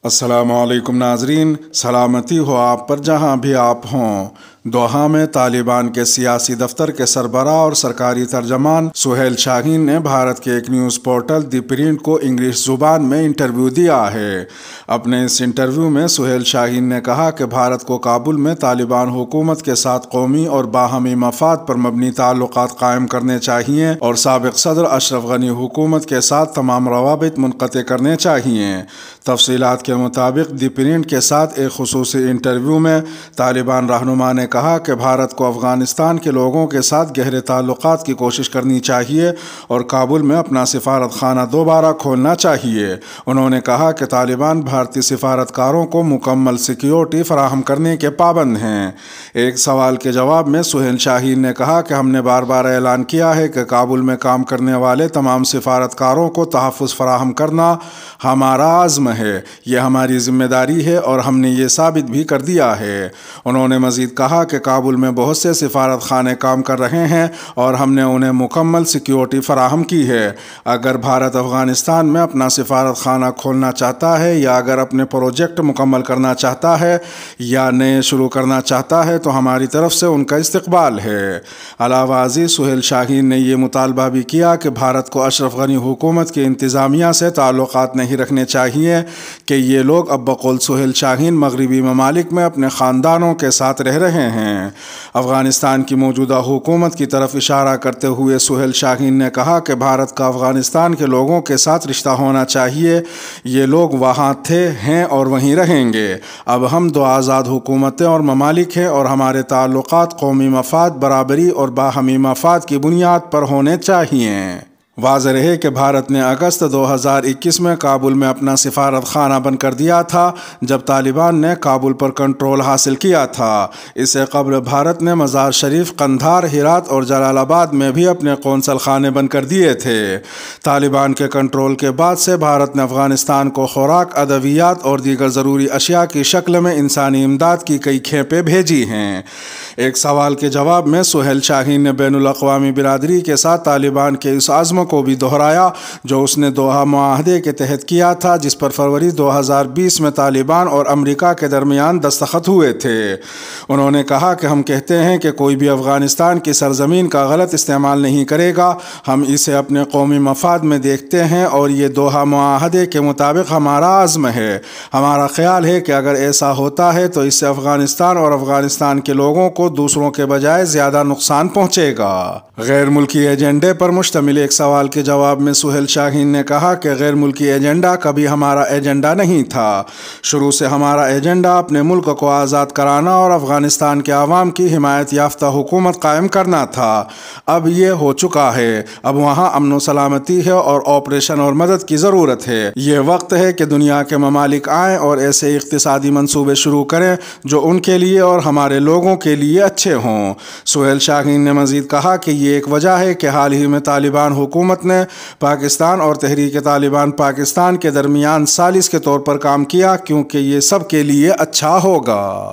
السلام علیکم ناظرین، سلامتی ہو آپ پر جہاں بھی آپ ہوں۔ دوحہ میں طالبان کے سیاسی دفتر کے سربراہ اور سرکاری ترجمان سہیل شاہین نے بھارت کے ایک نیوز پورٹل دی پرنٹ کو انگلش زبان میں انٹرویو دیا ہے۔ اپنے اس انٹرویو میں سہیل شاہین نے کہا کہ بھارت کو کابل میں طالبان حکومت کے ساتھ قومی اور باہمی مفاد پر مبنی تعلقات قائم کرنے چاہیے اور سابق صدر اشرف غنی حکومت کے ساتھ تمام روابط منقطع کرنے چاہیے۔ تفصیلات کے مطابق دی پرنٹ کے ساتھ ایک خصوصی انٹرویو میں طالبان رہنما نے کہا کہ بھارت کو افغانستان کے لوگوں کے ساتھ گہرے تعلقات کی کوشش کرنی چاہیے اور کابل میں اپنا سفارت خانہ دوبارہ کھولنا چاہیے۔ انہوں نے کہا کہ طالبان بھارتی سفارتکاروں کو مکمل سیکیورٹی فراہم کرنے کے پابند ہیں۔ ایک سوال کے جواب میں سہیل شاہین نے کہا کہ ہم نے بار بار اعلان کیا ہے کہ کابل میں کام کرنے والے تمام سفارتکاروں کو تحفظ فراہم کرنا ہمارا عزم ہے، یہ ہماری ذمہ داری ہے اور ہم نے یہ ثابت بھی کر دیا ہے۔ انہوں نے مزید کہا کہ کابل میں بہت سے سفارت خانے کام کر رہے ہیں اور ہم نے انہیں مکمل سیکیورٹی فراہم کی ہے۔ اگر بھارت افغانستان میں اپنا سفارت خانہ کھولنا چاہتا ہے یا اگر اپنے پروجیکٹ مکمل کرنا چاہتا ہے یا نئے شروع کرنا چاہتا ہے تو ہماری طرف سے ان کا استقبال ہے۔ علاوہ ازیں سہیل شاہین نے یہ مطالبہ بھی کیا کہ بھارت کو اشرف غنی حکومت کی انتظامیہ سے تعلقات نہیں رکھنے چاہیے کہ یہ لوگ اب بقول سہیل شاہین مغربی ممالک میں اپنے خاندانوں کے ساتھ رہ رہے ہیں۔ افغانستان کی موجودہ حکومت کی طرف اشارہ کرتے ہوئے سہیل شاہین نے کہا کہ بھارت کا افغانستان کے لوگوں کے ساتھ رشتہ ہونا چاہیے، یہ لوگ وہاں تھے، ہیں اور وہیں رہیں گے۔ اب ہم دو آزاد حکومتیں اور ممالک ہیں اور ہمارے تعلقات قومی مفاد، برابری اور باہمی مفاد کی بنیاد پر ہونے چاہیے۔ واضح رہے کہ بھارت نے اگست 2021 میں کابل میں اپنا سفارت خانہ بند کر دیا تھا جب طالبان نے کابل پر کنٹرول حاصل کیا تھا۔ اس سے قبل بھارت نے مزار شریف، قندھار، ہرات اور جلال آباد میں بھی اپنے قونصل خانے بند کر دیے تھے۔ طالبان کے کنٹرول کے بعد سے بھارت نے افغانستان کو خوراک، ادویات اور دیگر ضروری اشیاء کی شکل میں انسانی امداد کی کئی کھیپیں بھیجی ہیں۔ ایک سوال کے جواب میں سہیل شاہین نے بین الاقوامی برادری کے ساتھ طالبان کے اس عزم کو بھی دہرایا جو اس نے دوحہ معاہدے کے تحت کیا تھا، جس پر فروری 2020 میں طالبان اور امریکہ کے درمیان دستخط ہوئے تھے۔ انہوں نے کہا کہ ہم کہتے ہیں کہ کوئی بھی افغانستان کی سرزمین کا غلط استعمال نہیں کرے گا، ہم اسے اپنے قومی مفاد میں دیکھتے ہیں اور یہ دوحہ معاہدے کے مطابق ہمارا عزم ہے۔ ہمارا خیال ہے کہ اگر ایسا ہوتا ہے تو اس سے افغانستان اور افغانستان کے لوگوں کو دوسروں کے بجائے زیادہ نقصان پہنچے گا۔ غیر ملکی ایجنڈے پر مشتمل ایک سوال کے جواب میں سہیل شاہین نے کہا کہ غیر ملکی ایجنڈا کبھی ہمارا ایجنڈا نہیں تھا۔ شروع سے ہمارا ایجنڈا اپنے ملک کو آزاد کرانا اور افغانستان کے عوام کی حمایت یافتہ حکومت قائم کرنا تھا۔ اب یہ ہو چکا ہے، اب وہاں امن و سلامتی ہے اور آپریشن اور مدد کی ضرورت ہے۔ یہ وقت ہے کہ دنیا کے ممالک آئیں اور ایسے اقتصادی منصوبے شروع کریں جو ان کے لیے اور ہمارے لوگوں کے لیے اچھے ہوں۔ سہیل شاہین نے مزید کہا کہ یہ ایک وجہ ہے کہ حال ہی میں طالبان حکومت نے پاکستان اور تحریک طالبان پاکستان کے درمیان ثالث کے طور پر کام کیا، کیونکہ یہ سب کے لیے اچھا ہوگا۔